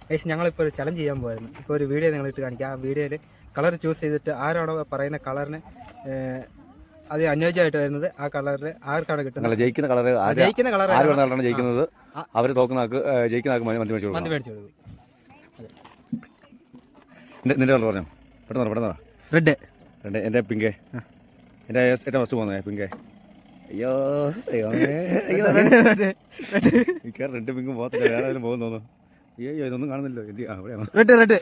Guys ഞങ്ങളിപ്പോൾ ഒരു challenge ചെയ്യാൻ പോയിരുന്നു. ഇപ്പോൾ ഒരു വീഡിയോ നിങ്ങളിട്ട് കാണിക്കാം. ആ വീഡിയോയിൽ കളർ ചൂസ് ചെയ്തിട്ട് ആരാണോ പറയുന്ന കളറിന് അത് അനുയോജ്യമായിട്ട് വരുന്നത് ആ കളറിൽ ആർക്കാണ് കിട്ടുന്നത്, ജയിക്കുന്ന കളർ ജയിക്കുന്നത് അവർ തോക്കുന്ന ജയിക്കുന്ന മന്തി മേടിച്ചു കൊടുക്കും. നിന്റെ കളർ പറഞ്ഞു പെട്ടെന്ന് റെഡ്. എൻ്റെ പിങ്ക്. എൻ്റെ ഏറ്റവും ഫസ്റ്റ് പോകുന്നത് പിങ്ക്. അയ്യോ റെഡ് പിങ്കും പോകത്തില്ല, വേറെ ആരും പോകുന്നു തോന്നുന്നു. അയ്യോ ഇതൊന്നും കാണുന്നില്ലോ. അവിടെയാണ് റെഡ്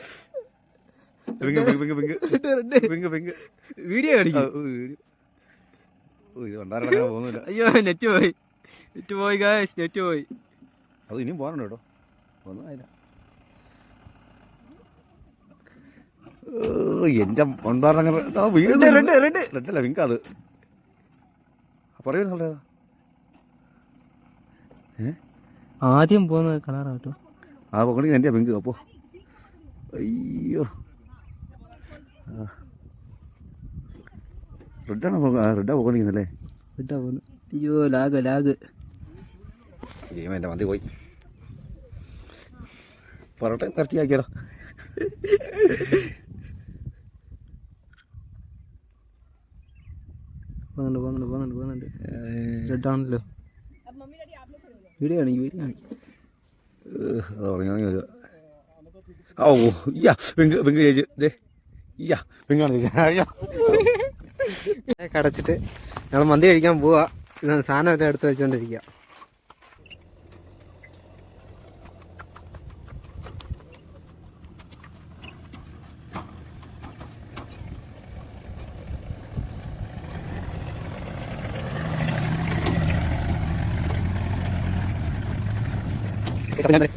പിങ്ക് വീഡിയോ ഇത് കണ്ടാറങ്ങനെ പോകുന്നില്ല. അയ്യോ നെറ്റ് പോയി ഗായ്സ്, നെറ്റ് പോയി. അത് ഇനിയും പോകാനുണ്ട് കേട്ടോ, ഒന്നും ആയില്ല. എൻ്റെ റെഡല്ല പിങ്ക്. അത് പറയുന്നത് ആദ്യം പോകുന്നത് കളറാട്ടോ. ആ പോകണമെങ്കിൽ എൻ്റെ പിങ്ക്. അപ്പോൾ അയ്യോ റെഡാ പോകണിക്കുന്നല്ലേ, റെഡാ പോകുന്നു. അയ്യോ ലാഗ് ദൈവം, എൻ്റെ മന്തി പോയി. പൊറോട്ട ഇറച്ചിയാക്കിയാലോ. പോകുന്നുണ്ട് റെഡാണല്ലോ. വീഡിയോ കാണിക്കും. ഓ പിങ്ക് ചേച്ചി പിങ്കാണ് ചേച്ചി. കടച്ചിട്ട് ഞങ്ങൾ മന്തി കഴിക്കാൻ പോവാ. സാധനം എല്ലാം എടുത്ത് വെച്ചോണ്ടിരിക്കുക.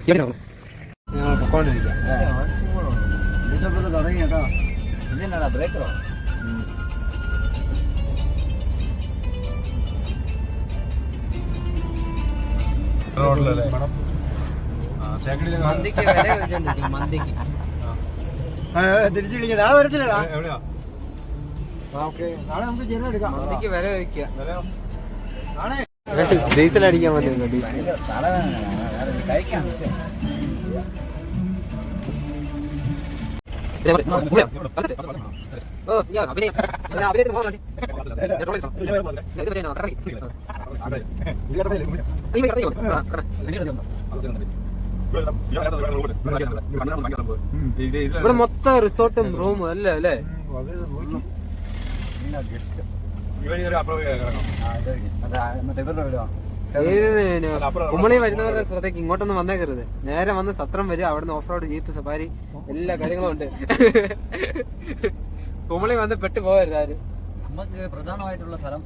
ഞങ്ങൾ പൊക്കോണ്ടിരിക്കാം. തുടങ്ങി കേട്ടോ. ഇതെന്നാ ബ്രേക്കറോ? മന്തിക്ക് വില വെച്ചോണ്ടിരിക്കും. മന്തിക്ക് തിരിച്ചു വിളിക്കാം. നാളെ വരത്തില്ലടാ. നാളെ നമുക്ക് ചെറിയ എടുക്കാം. മന്തിക്ക് വില വയ്ക്കുക. ഡീസൽ അടിക്കാൻ മതി. ഡീസൽ ഇവിടെ മൊത്തം റിസോർട്ടും റൂമും അല്ലേ അല്ലേ. കുമളി വരുന്നവരുടെ ശ്രദ്ധയ്ക്ക് ഇങ്ങോട്ടൊന്നും വന്നേക്കരുത്. നേരെ വന്ന് സത്രം വരും. അവിടുന്ന് ഓഫ് റോഡ്, ജീപ്പ്, സഫാരി എല്ലാ കാര്യങ്ങളും ഉണ്ട്. കുമളി വന്ന് പെട്ടു പോകരുത് ആരും. നമുക്ക് പ്രധാനമായിട്ടുള്ള സ്ഥലം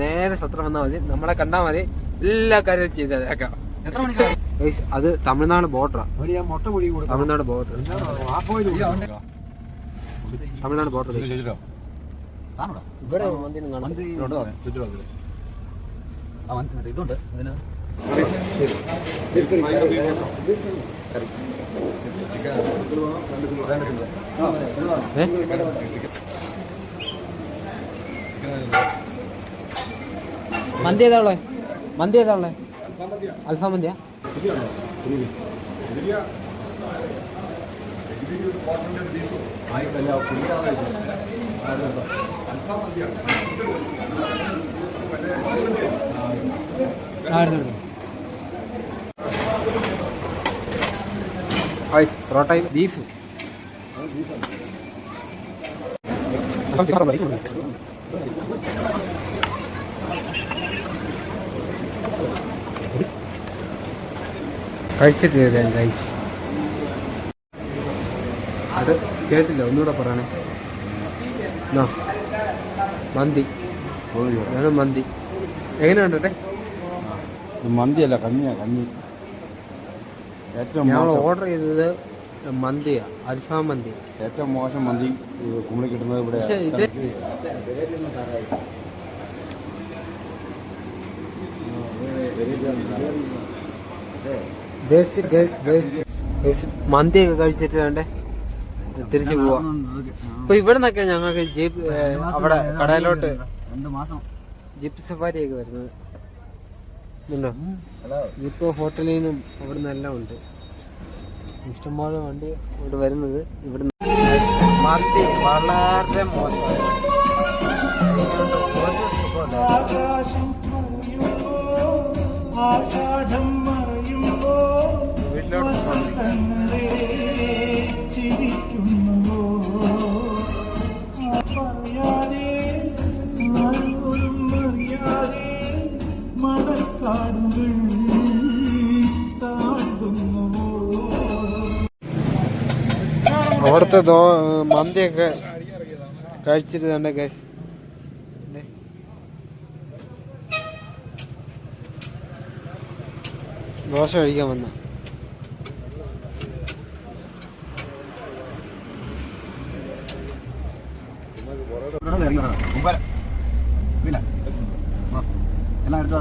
നേരെ സത്രം വന്നാൽ മതി. നമ്മളെ കണ്ടാ മതി. എല്ലാ കാര്യവും ചെയ്തേക്കാം. അത് തമിഴ്നാട് ബോർഡറാ. തമിഴ്നാട് ബോർഡർ ഇവിടെ ഇതുണ്ട്. മന്തി ഏതാ ഉള്ളേ? അൽഫാം മന്തിയാ? പൊറോട്ടയും ബീഫ്. കഴിച്ചിട്ടില്ല കഴിച്ച്. അത് കേട്ടില്ല, ഒന്നുകൂടെ പറയണേ. മന്തി മന്തി എങ്ങനെയുണ്ടേ? മന്തിയല്ല, കഞ്ഞി. ഏറ്റവും ഞങ്ങൾ ഓർഡർ ചെയ്തത് മന്തിയാ, അൽഫാം മന്തി. ഏറ്റവും മോശം മന്തി കുമളി കിട്ടുന്നത് ഇവിടെ. മന്തിയൊക്കെ കഴിച്ചിട്ട് വേണ്ടേ തിരിച്ചു പോവാ. ഇപ്പൊ ഇവിടെ നിന്നൊക്കെ ഞങ്ങൾക്ക് ജീപ്പ് അവിടെ കടയിലോട്ട് 2 മാസം ജീപ്പ് സഫാരി ഒക്കെ വരുന്നത് ഉണ്ടോ? ഇപ്പൊ ഹോട്ടലിൽ നിന്നും അവിടെ നിന്നെല്ലാം ഉണ്ട്. ഇഷ്ടംപോലെ വണ്ടി ഇവിടെ വരുന്നത്. ഇവിടെ മന്തി വളരെ മോശമാണ്. അവിടുത്തെ മന്തിയൊക്കെ കഴിച്ചിട്ട് തന്നെ ഗൈസ് ദോശ കഴിക്കാൻ വന്ന എല്ലാം എടുത്തു